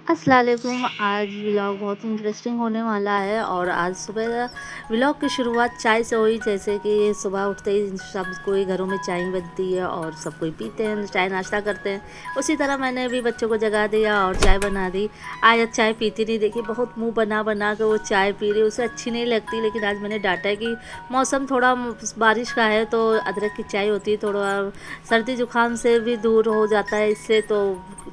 अस्सलाम वालेकुम। आज व्लॉग बहुत इंटरेस्टिंग होने वाला है और आज सुबह व्लॉग की शुरुआत चाय से हुई। जैसे कि सुबह उठते ही सब कोई घरों में चाय बनती है और सब कोई पीते हैं, चाय नाश्ता करते हैं। उसी तरह मैंने भी बच्चों को जगा दिया और चाय बना दी। आज चाय पीती नहीं, देखी बहुत मुंह बना बना के वो चाय पी रही, उसे अच्छी नहीं लगती। लेकिन आज मैंने डांटा है कि मौसम थोड़ा बारिश का है तो अदरक की चाय होती है, थोड़ा सर्दी जुकाम से भी दूर हो जाता है इससे, तो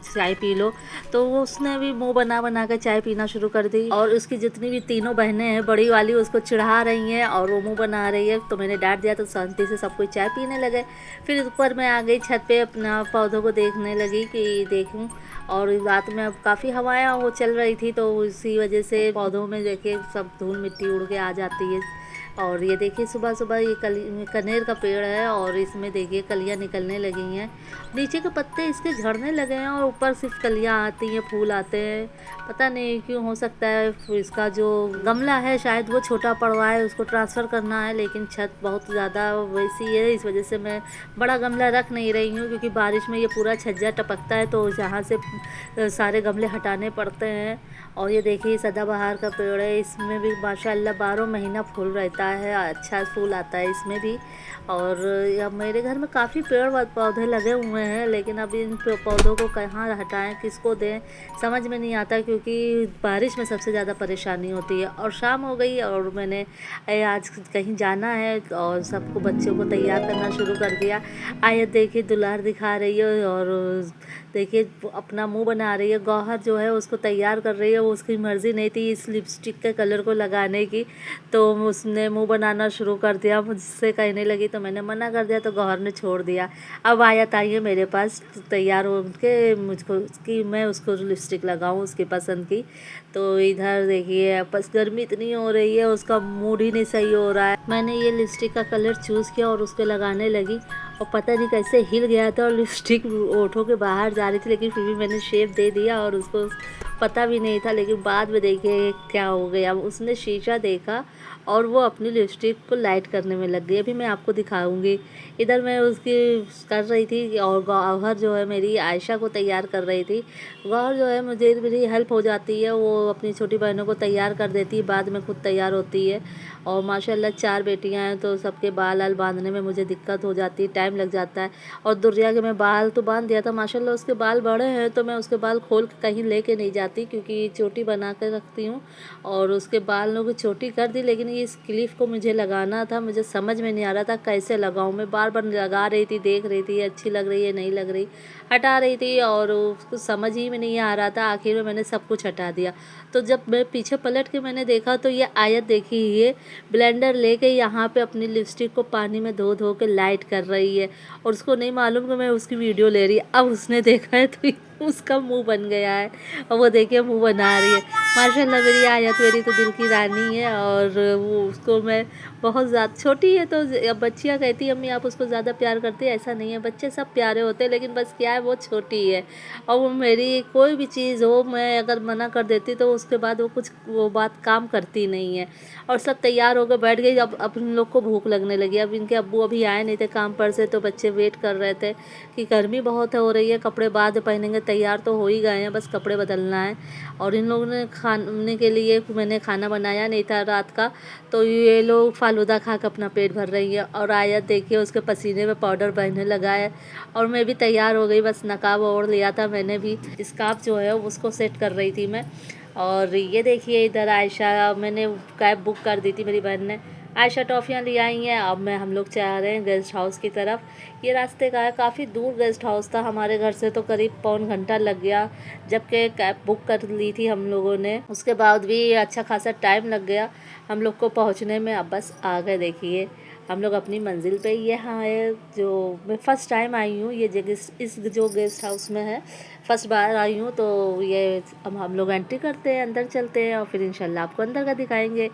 चाय पी लो। तो वो उसने भी मुंह बना बना कर चाय पीना शुरू कर दी और उसकी जितनी भी तीनों बहनें हैं, बड़ी वाली उसको चिढ़ा रही हैं और वो मुंह बना रही है। तो मैंने डांट दिया तो शांति से सब कोई चाय पीने लगे। फिर ऊपर मैं आ गई छत पे, अपना पौधों को देखने लगी कि देखूं। और रात में अब काफ़ी हवाएं वो चल रही थी तो इसी वजह से पौधों में देखिए सब धूल मिट्टी उड़ के आ जाती है। और ये देखिए सुबह सुबह ये कनेर का पेड़ है और इसमें देखिए कलियां निकलने लगी हैं। नीचे के पत्ते इसके झड़ने लगे हैं और ऊपर सिर्फ कलियां आती हैं, फूल आते हैं। पता नहीं क्यों, हो सकता है इसका जो गमला है शायद वो छोटा पड़ रहा है, उसको ट्रांसफ़र करना है। लेकिन छत बहुत ज़्यादा वैसी है, इस वजह से मैं बड़ा गमला रख नहीं रही हूँ, क्योंकि बारिश में ये पूरा छज्जा टपकता है तो जहाँ से सारे गमले हटाने पड़ते हैं। और ये देखिए सदाबहार का पेड़ है, इसमें भी माशाल्लाह 12 महीना फूल रहता है, अच्छा फूल आता है इसमें भी। और अब मेरे घर में काफ़ी पेड़ पौधे लगे हुए हैं, लेकिन अब इन पौधों को कहाँ हटाएं, किसको दें, समझ में नहीं आता, क्योंकि बारिश में सबसे ज़्यादा परेशानी होती है। और शाम हो गई और मैंने आज कहीं जाना है और सबको बच्चों को तैयार करना शुरू कर दिया। आयत देखिए दुल्हन दिखा रही है और देखिए अपना मुंह बना रही है। गौहर जो है उसको तैयार कर रही है, वो उसकी मर्ज़ी नहीं थी इस लिपस्टिक के कलर को लगाने की, तो उसने मुंह बनाना शुरू कर दिया। मुझसे कहने लगी तो मैंने मना कर दिया, तो गौहर ने छोड़ दिया। अब आयत आई है मेरे पास तैयार हो के मुझको कि मैं उसको लिपस्टिक लगाऊं उसकी पसंद की। तो इधर देखिए बस गर्मी इतनी हो रही है, उसका मूड ही नहीं सही हो रहा है। मैंने ये लिपस्टिक का कलर चूज़ किया और उसको लगाने लगी और पता नहीं कैसे हिल गया था और लिपस्टिक ओठों के बाहर जा रही थी, लेकिन फिर भी मैंने शेप दे दिया और उसको पता भी नहीं था। लेकिन बाद में देखिए क्या हो गया, उसने शीशा देखा और वो अपनी लिपस्टिक को लाइट करने में लग गई। अभी मैं आपको दिखाऊंगी। इधर मैं उसकी कर रही थी और गौहर जो है मेरी आयशा को तैयार कर रही थी। गौहर जो है मुझे मेरी हेल्प हो जाती है, वो अपनी छोटी बहनों को तैयार कर देती है, बाद में खुद तैयार होती है। और माशाल्लाह 4 बेटियां हैं तो सबके बाल आल बांधने में मुझे दिक्कत हो जाती है, टाइम लग जाता है। और दुर्या के मैं बाल तो बांध दिया था, माशाल्लाह उसके बाल बड़े हैं तो मैं उसके बाल खोल के कहीं लेके नहीं जाती, क्योंकि चोटी बना कर रखती हूँ। और उसके बालों की चोटी कर दी, लेकिन ये इस क्लिप को मुझे लगाना था, मुझे समझ में नहीं आ रहा था कैसे लगाऊँ। मैं बार बार लगा रही थी, देख रही थी अच्छी लग रही है नहीं लग रही, हटा रही थी और उसको समझ ही में नहीं आ रहा था। आखिर में मैंने सब कुछ हटा दिया। तो जब मैं पीछे पलट के मैंने देखा तो ये आयत देखी, ये ब्लेंडर लेके यहाँ पे अपनी लिपस्टिक को पानी में धो धो के लाइट कर रही है और उसको नहीं मालूम कि मैं उसकी वीडियो ले रही। अब उसने देखा है तो उसका मुंह बन गया है और वो देखिए मुंह बना रही है। माशाल्लाह मेरी आयत मेरी तो दिल की रानी है और वो उसको मैं बहुत ज़्यादा, छोटी है तो अब बच्चियाँ कहती है अम्मी आप उसको ज़्यादा प्यार करती है, ऐसा नहीं है, बच्चे सब प्यारे होते हैं, लेकिन बस क्या है वो छोटी है। और वो मेरी कोई भी चीज़ हो, मैं अगर मना कर देती तो उसके बाद वो बात काम करती नहीं है। और सब तैयार होकर बैठ गई। अब इन लोग को भूख लगने लगी। अब इनके अब्बू अभी आए नहीं थे काम पर से, तो बच्चे वेट कर रहे थे कि गर्मी बहुत हो रही है, कपड़े बाद पहनेंगे, तैयार तो हो ही गए हैं, बस कपड़े बदलना है। और इन लोगों ने खाने के लिए मैंने खाना बनाया नहीं था रात का, तो ये लोग फालूदा खा के अपना पेट भर रही है। और आयत देखिए उसके पसीने में पाउडर बहने लगा है। और मैं भी तैयार हो गई, बस नकाब ओढ़ लिया था मैंने भी, स्कार्फ जो है उसको सेट कर रही थी मैं। और ये देखिए इधर आयशा, मैंने कैब बुक कर दी थी मेरी बहन ने। आयशा टॉफ़ियाँ ले आई हैं। अब हम लोग जा रहे हैं गेस्ट हाउस की तरफ। ये रास्ते का है, काफ़ी दूर गेस्ट हाउस था हमारे घर से, तो करीब पौन घंटा लग गया। जबकि कैब बुक कर ली थी हम लोगों ने, उसके बाद भी अच्छा खासा टाइम लग गया हम लोग को पहुंचने में। अब बस आ गए, देखिए हम लोग अपनी मंजिल पे। ये हाँ है जो मैं फ़र्स्ट टाइम आई हूँ ये जगह, इस जो गेस्ट हाउस में है फर्स्ट बार आई हूँ। तो ये अब हम लोग एंट्री करते हैं, अंदर चलते हैं और फिर इंशाल्लाह आपको अंदर का दिखाएंगे।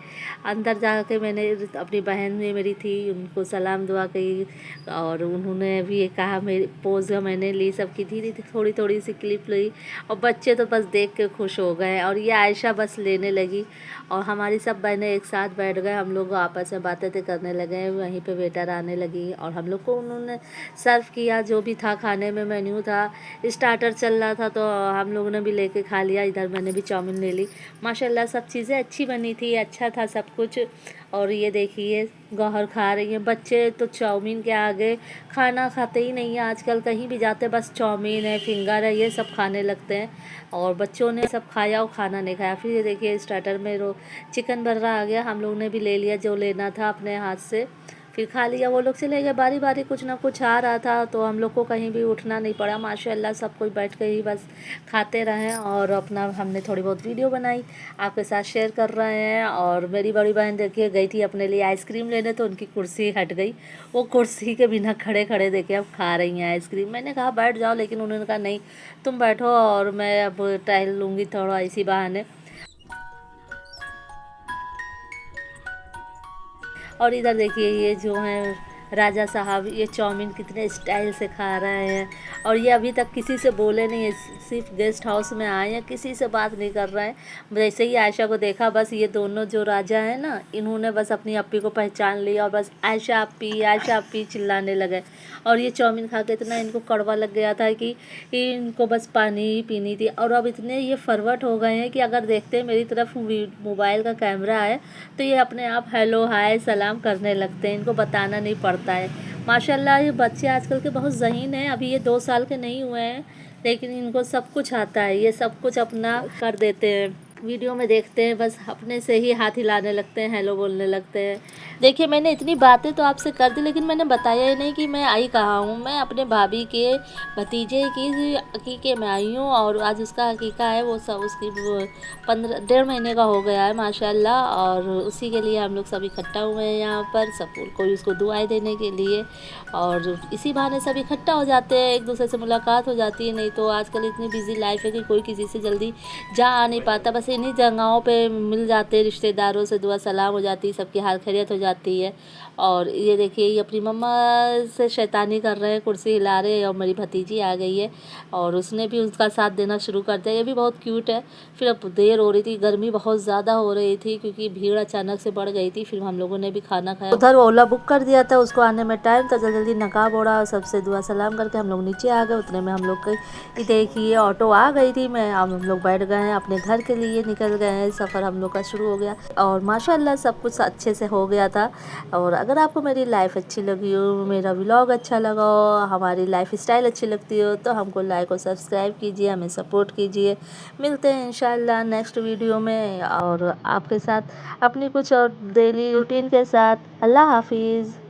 अंदर जाके मैंने अपनी बहन में मेरी थी उनको सलाम दुआ की और उन्होंने भी कहा, मेरी पोज मैंने ली, सबकी धीरे थोड़ी थोड़ी सी क्लिप ली और बच्चे तो बस देख के खुश हो गए। और ये आयशा बस लेने लगी और हमारी सब बहनें एक साथ बैठ गए, हम लोग आपस में बातें करने लगे। वहीं पे वेटर आने लगी और हम लोग को उन्होंने सर्व किया जो भी था खाने में, मेन्यू था, स्टार्टर चल रहा था तो हम लोगों ने भी लेके खा लिया। इधर मैंने भी चाउमीन ले ली। माशाल्लाह सब चीज़ें अच्छी बनी थी, अच्छा था सब कुछ। और ये देखिए गौहर खा रही हैं। बच्चे तो चाउमीन के आगे खाना खाते ही नहीं है आजकल, कहीं भी जाते बस चाउमीन है, फिंगर है, ये सब खाने लगते हैं। और बच्चों ने सब खाया और खाना नहीं खाया। फिर ये देखिए स्टार्टर में चिकन बर्रा आ गया, हम लोग ने भी ले लिया जो लेना था अपने हाथ से, फिर खा लिया। वो लोग चले गए, बारी बारी कुछ ना कुछ आ रहा था तो हम लोग को कहीं भी उठना नहीं पड़ा। माशाल्लाह सब कोई बैठ के ही बस खाते रहे और अपना हमने थोड़ी बहुत वीडियो बनाई, आपके साथ शेयर कर रहे हैं। और मेरी बड़ी बहन देखिए गई थी अपने लिए आइसक्रीम लेने तो उनकी कुर्सी हट गई, वो कुर्सी के बिना खड़े खड़े देखिए अब खा रही हैं आइसक्रीम। मैंने कहा बैठ जाओ, लेकिन उन्होंने कहा नहीं तुम बैठो और मैं अब टहल लूँगी थोड़ा इसी बहाने। और इधर देखिए ये जो है राजा साहब, ये चाउमीन कितने स्टाइल से खा रहे हैं और ये अभी तक किसी से बोले नहीं है, सिर्फ गेस्ट हाउस में आए हैं, किसी से बात नहीं कर रहे हैं। जैसे ही आयशा को देखा बस ये दोनों जो राजा हैं ना, इन्होंने बस अपनी अप्पी को पहचान लिया और बस आयशा अप्पी चिल्लाने लगे। और ये चाउमीन खा के इतना इनको कड़वा लग गया था कि इनको बस पानी ही पीनी थी। और अब इतने ये फॉरवर्ड हो गए हैं कि अगर देखते हैं मेरी तरफ मोबाइल का कैमरा है तो ये अपने आप हेलो हाय सलाम करने लगते हैं, इनको बताना नहीं पड़ता है। माशाल्लाह ये बच्चे आजकल के बहुत ज़हीन हैं। अभी ये 2 साल के नहीं हुए हैं लेकिन इनको सब कुछ आता है, ये सब कुछ अपना कर देते हैं। वीडियो में देखते हैं बस अपने से ही हाथ हिलाने लगते हैं, हेलो बोलने लगते हैं। देखिए मैंने इतनी बातें तो आपसे कर दी लेकिन मैंने बताया ही नहीं कि मैं आई कहाँ हूँ। मैं अपने भाभी के भतीजे की अकीके में आई हूँ और आज उसका अकीका है। वो सब उसकी 15 महीने का हो गया है माशाल्लाह, और उसी के लिए हम लोग सब इकट्ठा हुए हैं यहाँ पर, सब कोई उसको दुआएं देने के लिए। और इसी बहाने सब इकट्ठा हो जाते हैं, एक दूसरे से मुलाकात हो जाती है। नहीं तो आजकल इतनी बिजी लाइफ है कि कोई किसी से जल्दी जा आ नहीं पाता। बस इन्हीं जगहों पे मिल जाते हैं, रिश्तेदारों से दुआ सलाम हो जाती है, सबकी हाल खैरियत हो जाती है। और ये देखिए ये अपनी मम्मा से शैतानी कर रहे हैं, कुर्सी हिला रहे हैं। और मेरी भतीजी आ गई है और उसने भी उसका साथ देना शुरू कर दिया, ये भी बहुत क्यूट है। फिर अब देर हो रही थी, गर्मी बहुत ज़्यादा हो रही थी क्योंकि भीड़ अचानक से बढ़ गई थी। फिर हम लोगों ने भी खाना खाया। उधर ओला बुक कर दिया था, उसको आने में टाइम था, जल्दी जल्दी नकाब ओढ़ा और सबसे दुआ सलाम करके हम लोग नीचे आ गए। उतने में हम लोग की देखिए ऑटो आ गई थी, मैं अब हम लोग बैठ गए हैं, अपने घर के लिए निकल गए हैं। सफ़र हम लोग का शुरू हो गया और माशाल्लाह सब कुछ अच्छे से हो गया था। और अगर आपको मेरी लाइफ अच्छी लगी हो, मेरा व्लॉग अच्छा लगा हो, हमारी लाइफ स्टाइल अच्छी लगती हो तो हमको लाइक और सब्सक्राइब कीजिए, हमें सपोर्ट कीजिए। मिलते हैं इंशाल्लाह नेक्स्ट वीडियो में और आपके साथ अपनी कुछ और डेली रूटीन के साथ। अल्लाह हाफिज़।